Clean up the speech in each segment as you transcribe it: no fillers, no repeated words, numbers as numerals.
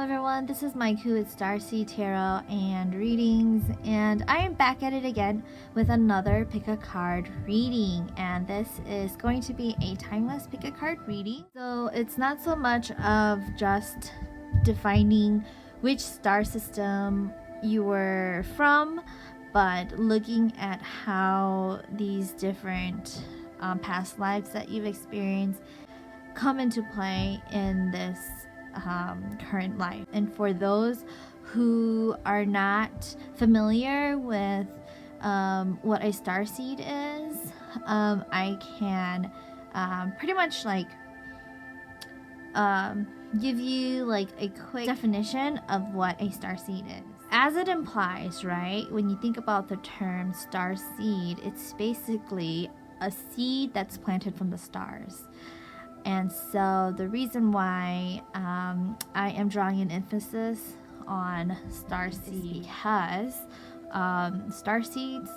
everyone, this is Maiku with Starseed Tarot and Readings, and I am back at it again with another pick a card reading, and this is going to be a timeless pick a card reading. So it's not so much of just defining which star system you were from, but looking at how these different past lives that you've experienced come into play in this current life. And for those who are not familiar with what a starseed is, I can pretty much like give you like a quick definition of what a starseed is. As it implies, right, when you think about the term starseed, it's basically a seed that's planted from the stars. And so the reason why I am drawing an emphasis on starseed is because starseeds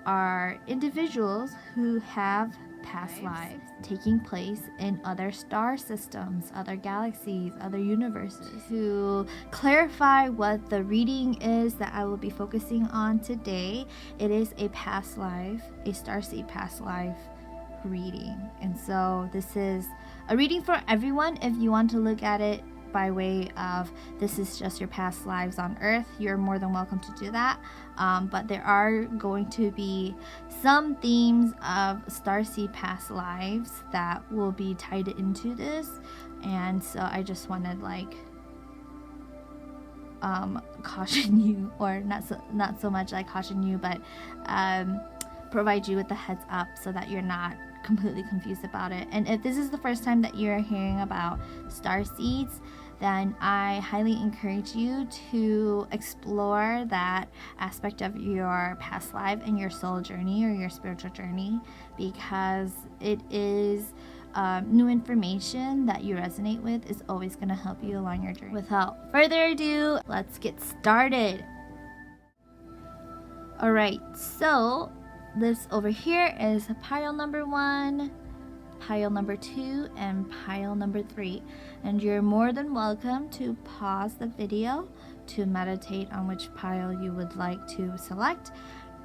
are individuals who have past lives taking place in other star systems, other galaxies, other universes. To clarify what the reading is that I will be focusing on today, it is a past life, a starseed past life reading. And so this is a reading for everyone. If you want to look at it by way of this is just your past lives on earth, you're more than welcome to do that, but there are going to be some themes of starseed past lives that will be tied into this. And so I just wanted like caution you, or not so much like caution you, but provide you with the heads up so that you're not completely confused about it. And if this is the first time that you're hearing about starseeds, then I highly encourage you to explore that aspect of your past life and your soul journey or your spiritual journey, because it is new information that you resonate with is always going to help you along your journey. Without further ado, let's get started. Alright, so this over here is pile number 1, pile number 2, and pile number 3. And you're more than welcome to pause the video to meditate on which pile you would like to select.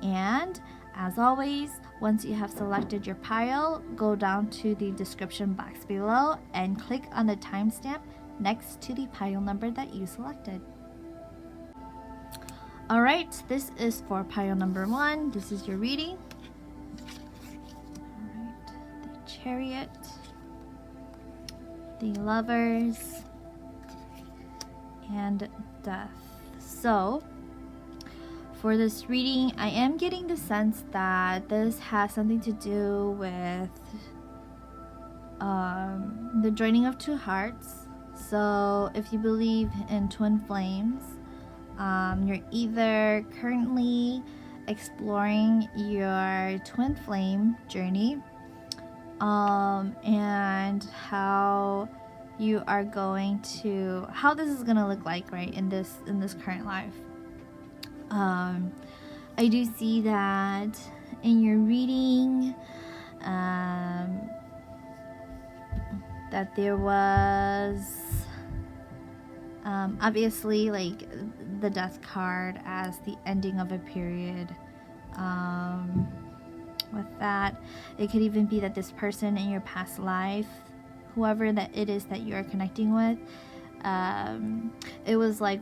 And as always, once you have selected your pile, go down to the description box below and click on the timestamp next to the pile number that you selected. Alright, this is for pile number 1. This is your reading. Alright, the Chariot, the Lovers, and Death. So, for this reading, I am getting the sense that this has something to do with the joining of two hearts. So, if you believe in twin flames, you're either currently exploring your twin flame journey, and how you are going to, how this is gonna look like, right, in this current life. I do see that in your reading, that there was obviously like the Death card as the ending of a period. With that, it could even be that this person in your past life, whoever that it is that you are connecting with, it was like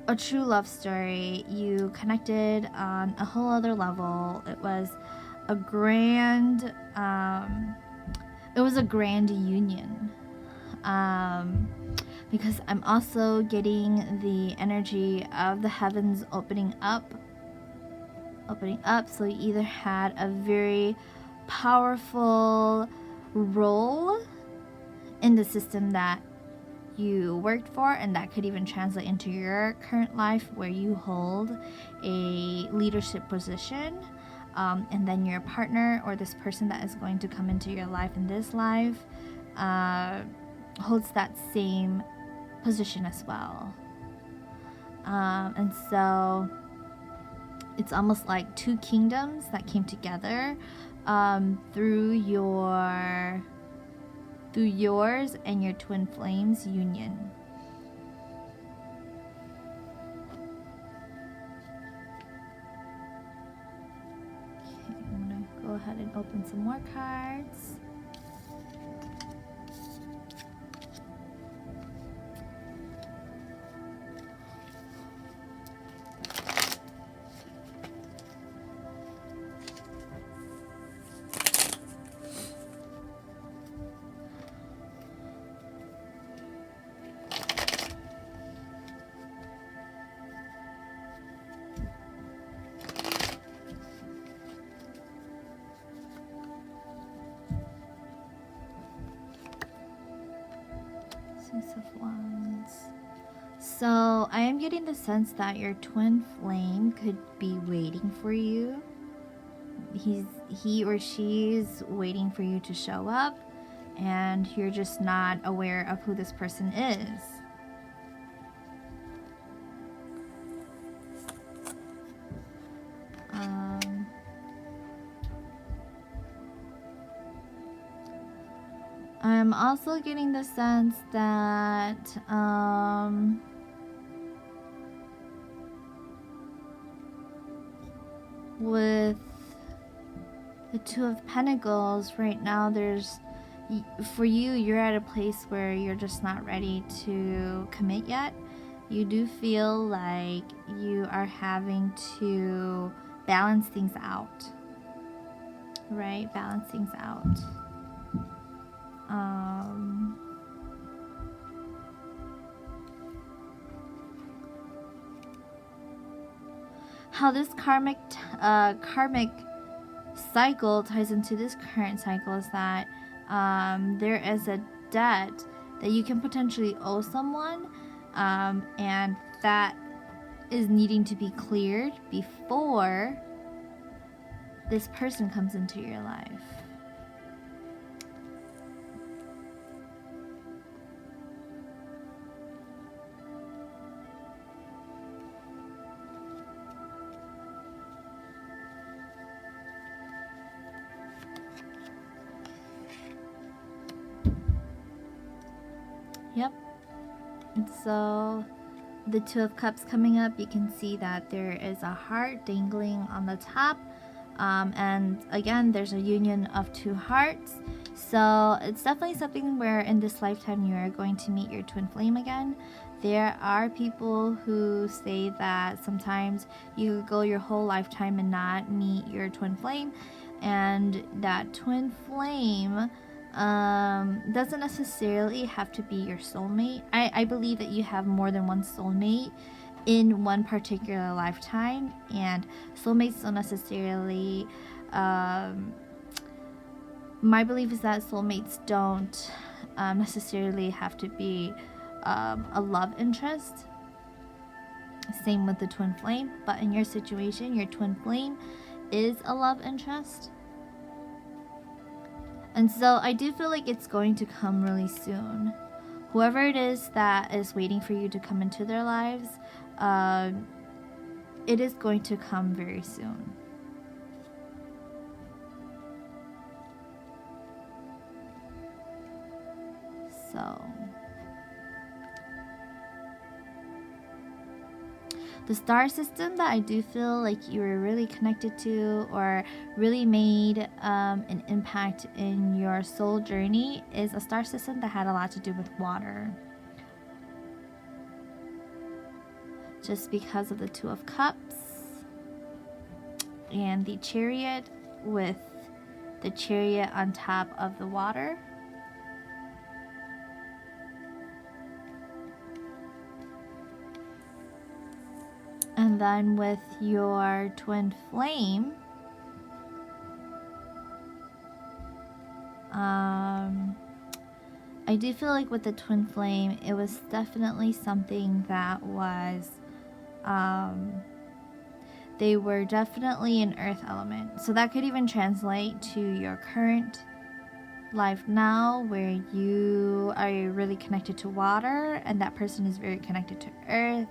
a true love story. You connected on a whole other level. It was a grand union. Because I'm also getting the energy of the heavens opening up. So you either had a very powerful role in the system that you worked for, and that could even translate into your current life where you hold a leadership position, and then your partner or this person that is going to come into your life in this life holds that same position as well. And so it's almost like two kingdoms that came together through yours and your twin flames union. ahead and open some more cards. Six of Wands. So I am getting the sense that your twin flame could be waiting for you. He or she's waiting for you to show up, and you're just not aware of who this person is. I'm also getting the sense that with the Two of Pentacles right now, for you, you're at a place where you're just not ready to commit yet. You do feel like you are having to balance things out, right? Balance things out. How this karmic cycle ties into this current cycle is that there is a debt that you can potentially owe someone, and that is needing to be cleared before this person comes into your life. Yep. And so the Two of Cups coming up, you can see that there is a heart dangling on the top. And again, there's a union of two hearts. So it's definitely something where in this lifetime you are going to meet your twin flame again. There are people who say that sometimes you could go your whole lifetime and not meet your twin flame. And that twin flame doesn't necessarily have to be your soulmate. I believe that you have more than one soulmate in one particular lifetime, and soulmates don't necessarily my belief is that soulmates don't necessarily have to be a love interest. Same with the twin flame, but in your situation, your twin flame is a love interest. And so I do feel like it's going to come really soon. Whoever it is that is waiting for you to come into their lives, it is going to come very soon. So the star system that I do feel like you were really connected to or really made an impact in your soul journey is a star system that had a lot to do with water. Just because of the Two of Cups and the Chariot, with the Chariot on top of the water. And then with your twin flame, I do feel like with the twin flame, it was definitely something that was, they were definitely an earth element. So that could even translate to your current life now, where you are really connected to water and that person is very connected to earth.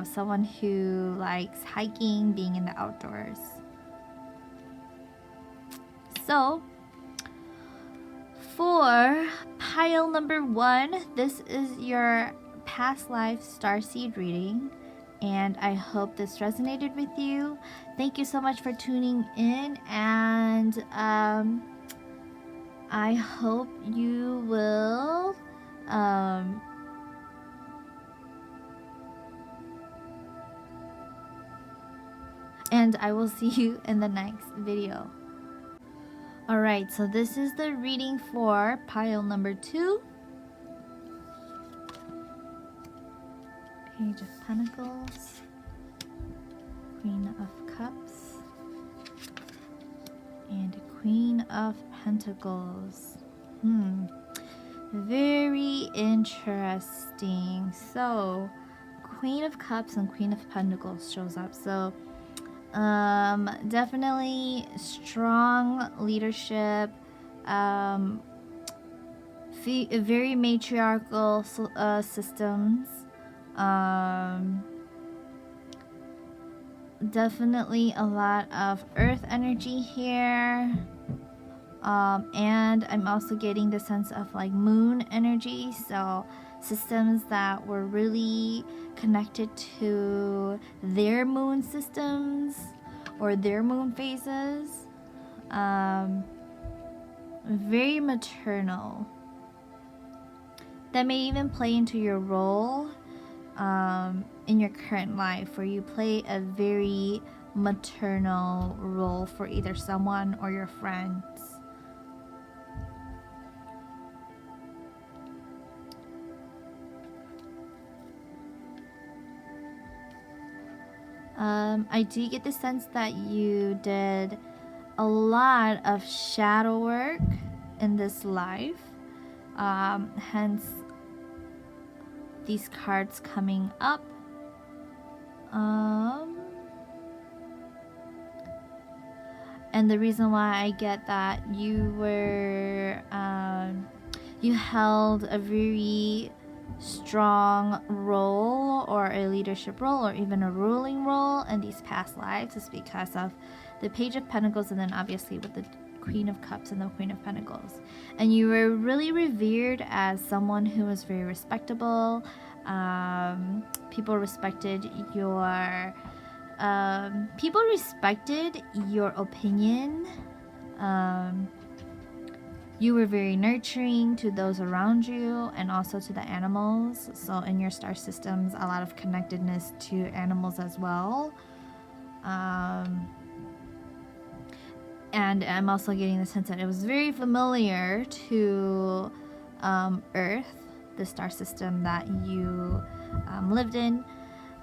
Someone who likes hiking, being in the outdoors. So, for pile number 1, this is your past life starseed reading. and I hope this resonated with you. Thank you so much for tuning in, and I hope you will and I will see you in the next video. Alright, so this is the reading for pile number 2. Page of Pentacles, Queen of Cups, and Queen of Pentacles. Very interesting. So, Queen of Cups and Queen of Pentacles shows up. So, definitely strong leadership, very matriarchal systems. Definitely a lot of earth energy here, and I'm also getting the sense of like moon energy, so systems that were really connected to their moon systems or their moon phases. Very maternal. That may even play into your role in your current life, where you play a very maternal role for either someone or your friends. I do get the sense that you did a lot of shadow work in this life, hence these cards coming up. And the reason why I get that you were you held a very strong role, or a leadership role, or even a ruling role in these past lives is because of the Page of Pentacles, and then obviously with the Queen of Cups and the Queen of Pentacles. And you were really revered as someone who was very respectable. People respected your opinion. You were very nurturing to those around you and also to the animals. So in your star systems, a lot of connectedness to animals as well. And I'm also getting the sense that it was very familiar to Earth, the star system that you lived in.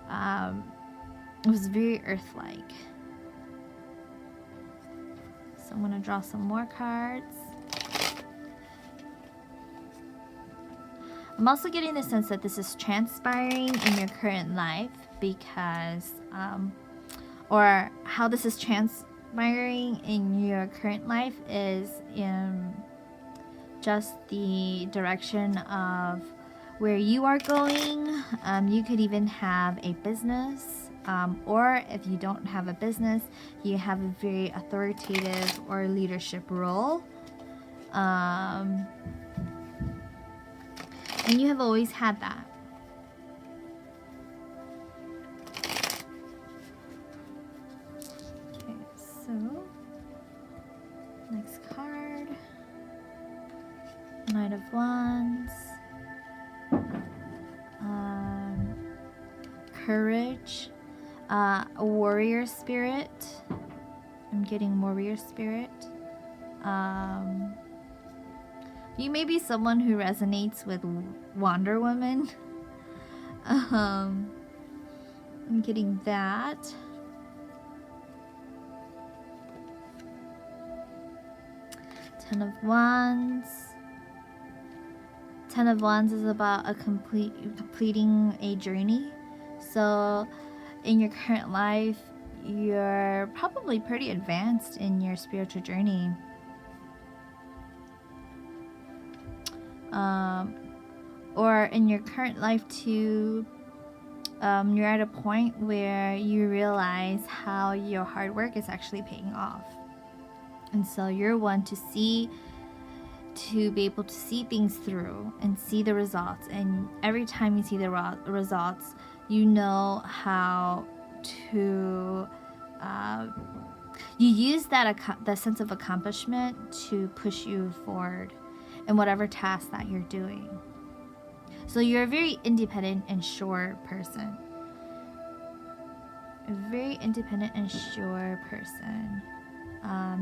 It was very Earth-like. So I'm going to draw some more cards. I'm also getting the sense that this is transpiring in your current life, because, or how this is transpiring in your current life is in just the direction of where you are going. You could even have a business, or if you don't have a business, you have a very authoritative or leadership role. And you have always had that. Okay, so next card. Knight of Wands. Courage. A warrior spirit. I'm getting warrior spirit. You may be someone who resonates with Wonder Woman. I'm getting that. Ten of Wands. Ten of Wands is about completing a journey. So in your current life, you're probably pretty advanced in your spiritual journey. Or in your current life too, you're at a point where you realize how your hard work is actually paying off. And so you're one to be able to see things through and see the results. And every time you see the results, You know how to you use that sense of accomplishment to push you forward in whatever task that you're doing. So you're a very independent and sure person. A very independent and sure person.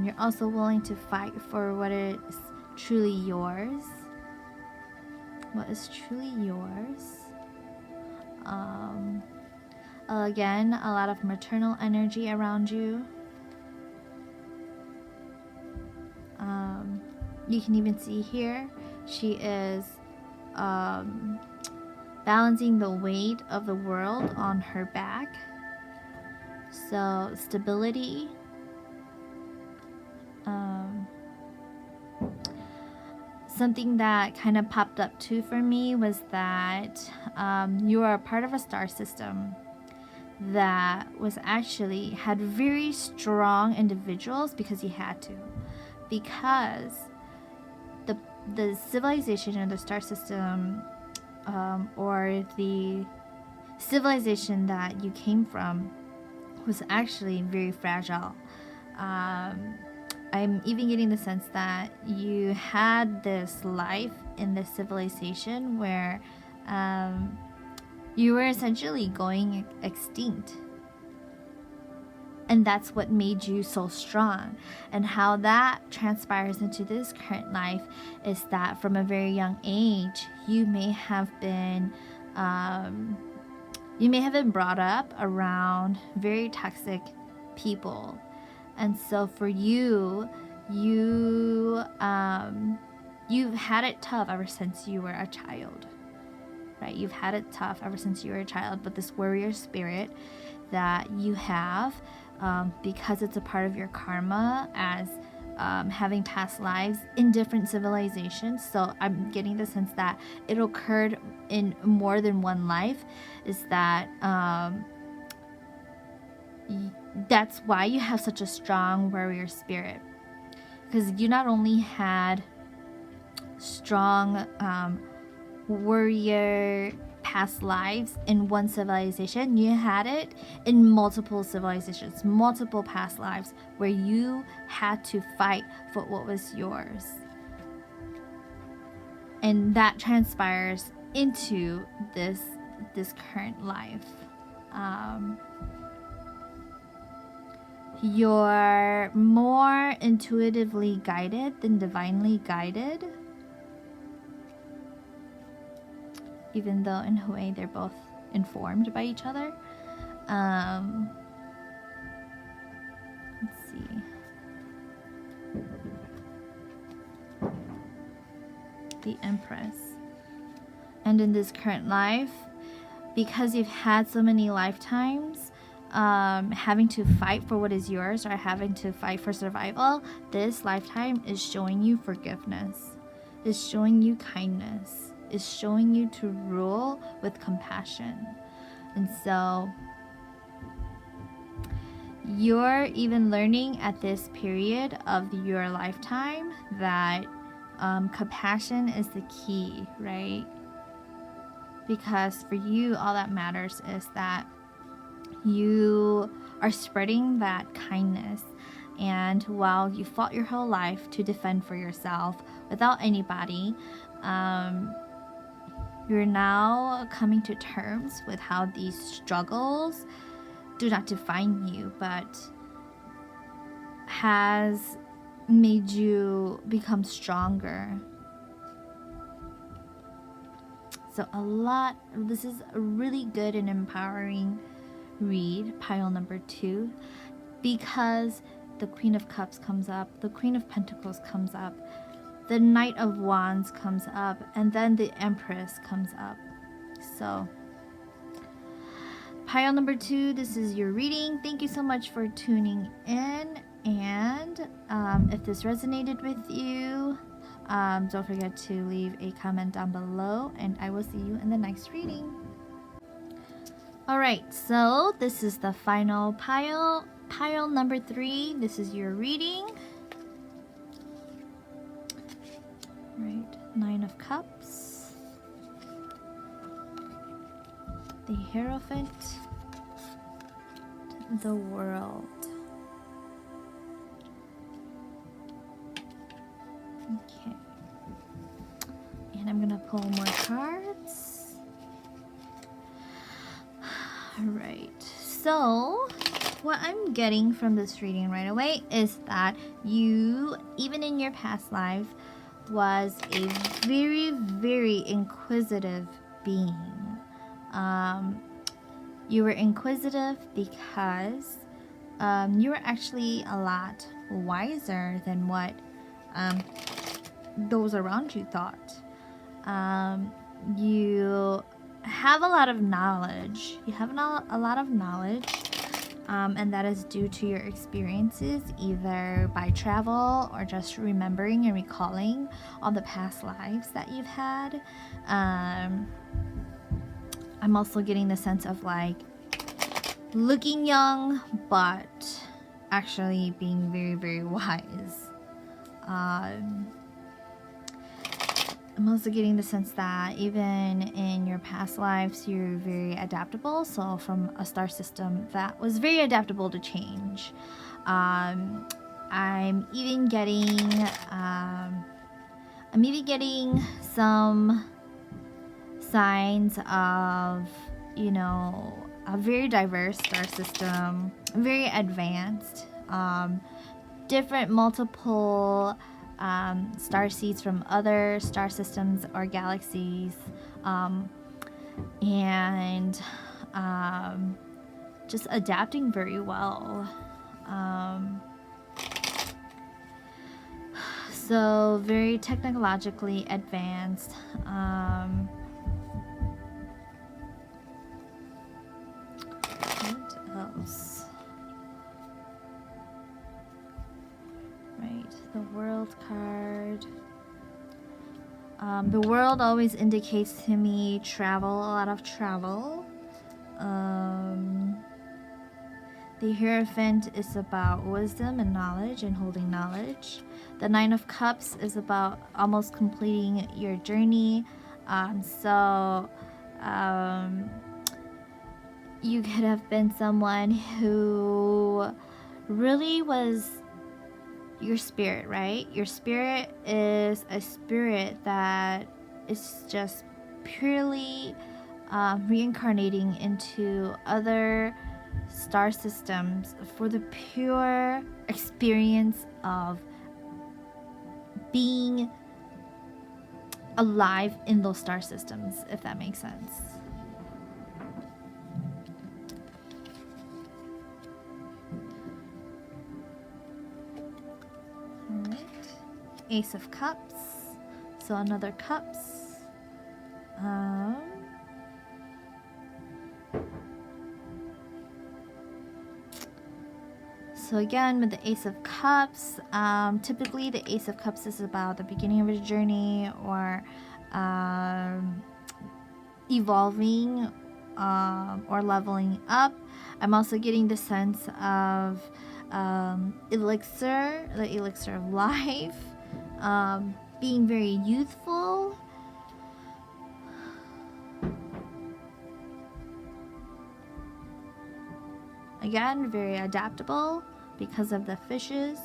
You're also willing to fight for what is truly yours. What is truly yours. Again, a lot of maternal energy around you. You can even see here, she is balancing the weight of the world on her back. So stability. Something that kind of popped up too for me was that you are a part of a star system that was actually had very strong individuals because you had to, because the civilization or the star system or the civilization that you came from was actually very fragile. I'm even getting the sense that you had this life in this civilization where you were essentially going extinct. And that's what made you so strong. And how that transpires into this current life is that from a very young age, you may have been brought up around very toxic people. And so for you, you've had it tough ever since you were a child, right? You've had it tough ever since you were a child, but this warrior spirit that you have, because it's a part of your karma as having past lives in different civilizations. So I'm getting the sense that it occurred in more than one life, is that that's why you have such a strong warrior spirit, because you not only had strong warrior past lives in one civilization, you had it in multiple civilizations, multiple past lives where you had to fight for what was yours. And that transpires into this current life. You're more intuitively guided than divinely guided, even though in a way they're both informed by each other. Let's see. The Empress. And in this current life, because you've had so many lifetimes, having to fight for what is yours or having to fight for survival, this lifetime is showing you forgiveness, is showing you kindness, is showing you to rule with compassion. And so you're even learning at this period of your lifetime that compassion is the key, right? Because for you, all that matters is that you are spreading that kindness. And while you fought your whole life to defend for yourself without anybody, you're now coming to terms with how these struggles do not define you, but has made you become stronger. So this is a really good and empowering read, pile number 2, because the Queen of Cups comes up, the Queen of Pentacles comes up, the Knight of Wands comes up, and then the Empress comes up. So pile number 2, this is your reading. Thank you so much for tuning in, and if this resonated with you, don't forget to leave a comment down below, and I will see you in the next reading. Alright, so this is the final pile. Pile number 3, this is your reading. Right, 9 of Cups. The Hierophant to the world. Okay. And I'm gonna pull more cards. Alright. So, what I'm getting from this reading right away is that you, even in your past life, was a very, very inquisitive being. You were inquisitive because you were actually a lot wiser than what those around you thought. You have a lot of knowledge. You have a lot of knowledge, and that is due to your experiences, either by travel or just remembering and recalling all the past lives that you've had. I'm also getting the sense of like looking young, but actually being very, very wise. I'm also getting the sense that even in your past lives, you're very adaptable. So from a star system that was very adaptable to change. I'm even getting some signs of, you know, a very diverse star system, very advanced, different multiple starseeds from other star systems or galaxies, and just adapting very well. So very technologically advanced. What else? Right, the world card. The world always indicates to me travel, a lot of travel. The Hierophant is about wisdom and knowledge and holding knowledge. The Nine of Cups is about almost completing your journey. You could have been someone who really was your spirit, right? Your spirit is a spirit that is just purely reincarnating into other star systems for the pure experience of being alive in those star systems, if that makes sense. Alright. Ace of Cups. So another Cups. So again, with the Ace of Cups, typically the Ace of Cups is about the beginning of a journey or evolving or leveling up. I'm also getting the sense of elixir, the elixir of life, being very youthful. Again, very adaptable because of the fishes.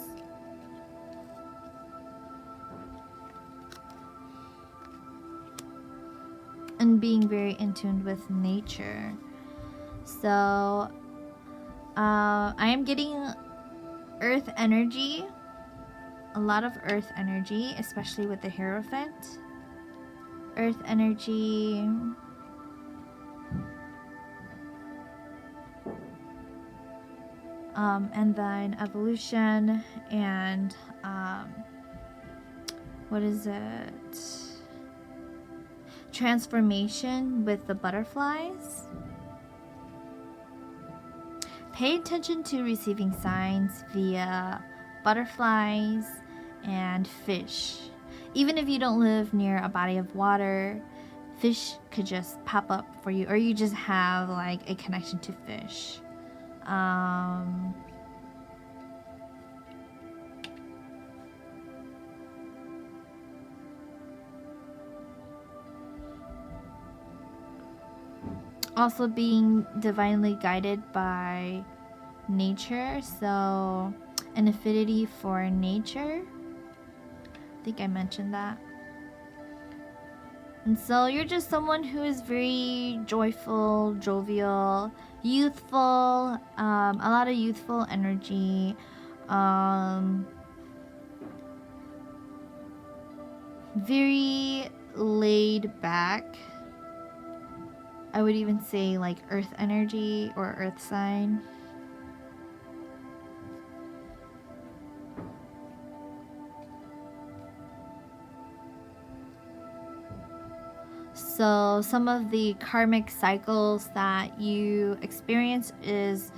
And being very in tune with nature. So I am getting earth energy, a lot of earth energy, especially with the Hierophant. Earth energy. And then evolution and what is it? Transformation with the butterflies. Pay attention to receiving signs via butterflies and fish. Even if you don't live near a body of water, fish could just pop up for you, or you just have like a connection to fish. Also being divinely guided by nature, so an affinity for nature. I think I mentioned that. And so you're just someone who is very joyful, jovial, youthful, a lot of youthful energy, very laid back. I would even say like earth energy or earth sign. So some of the karmic cycles that you experience is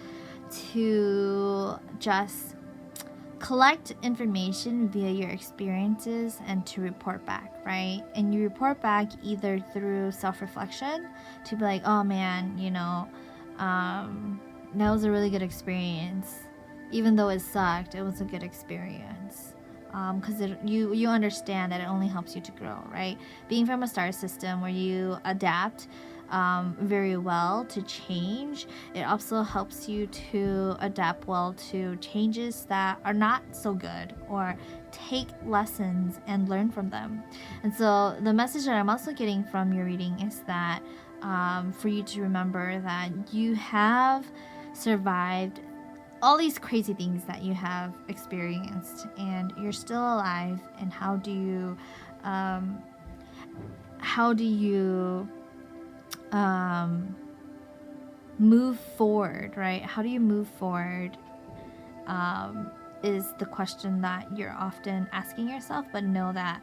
to just collect information via your experiences and to report back, right? And you report back either through self-reflection to be like, oh man, you know, that was a really good experience. Even though it sucked, it was a good experience. Because you understand that it only helps you to grow, right? Being from a star system where you adapt very well to change, it also helps you to adapt well to changes that are not so good, or take lessons and learn from them. And so the message that I'm also getting from your reading is that for you to remember that you have survived all these crazy things that you have experienced, and you're still alive. And how do you move forward, right? How do you move forward is the question that you're often asking yourself, but know that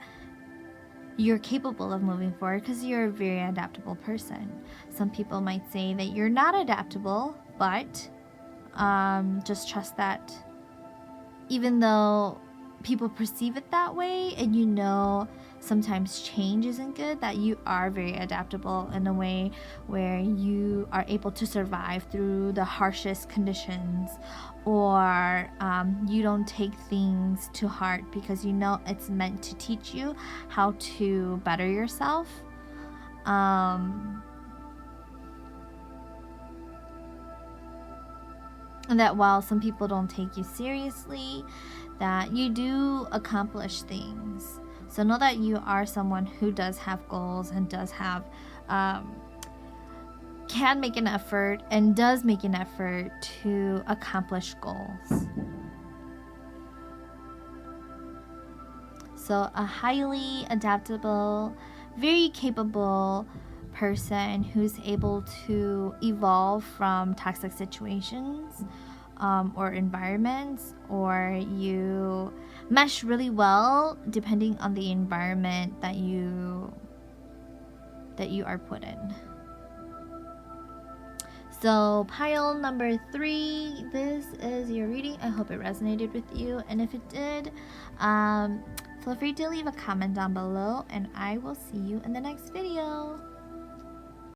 you're capable of moving forward because you're a very adaptable person. Some people might say that you're not adaptable, but just trust that even though people perceive it that way, and you know sometimes change isn't good, that you are very adaptable in a way where you are able to survive through the harshest conditions, or you don't take things to heart because you know it's meant to teach you how to better yourself. And that while some people don't take you seriously, that you do accomplish things. So know that you are someone who does have goals and does have, can make an effort and does make an effort to accomplish goals. So a highly adaptable, very capable person who's able to evolve from toxic situations or environments, or you mesh really well depending on the environment that you are put in. So pile number 3, this is your reading. I hope it resonated with you, and if it did, feel free to leave a comment down below, and I will see you in the next video.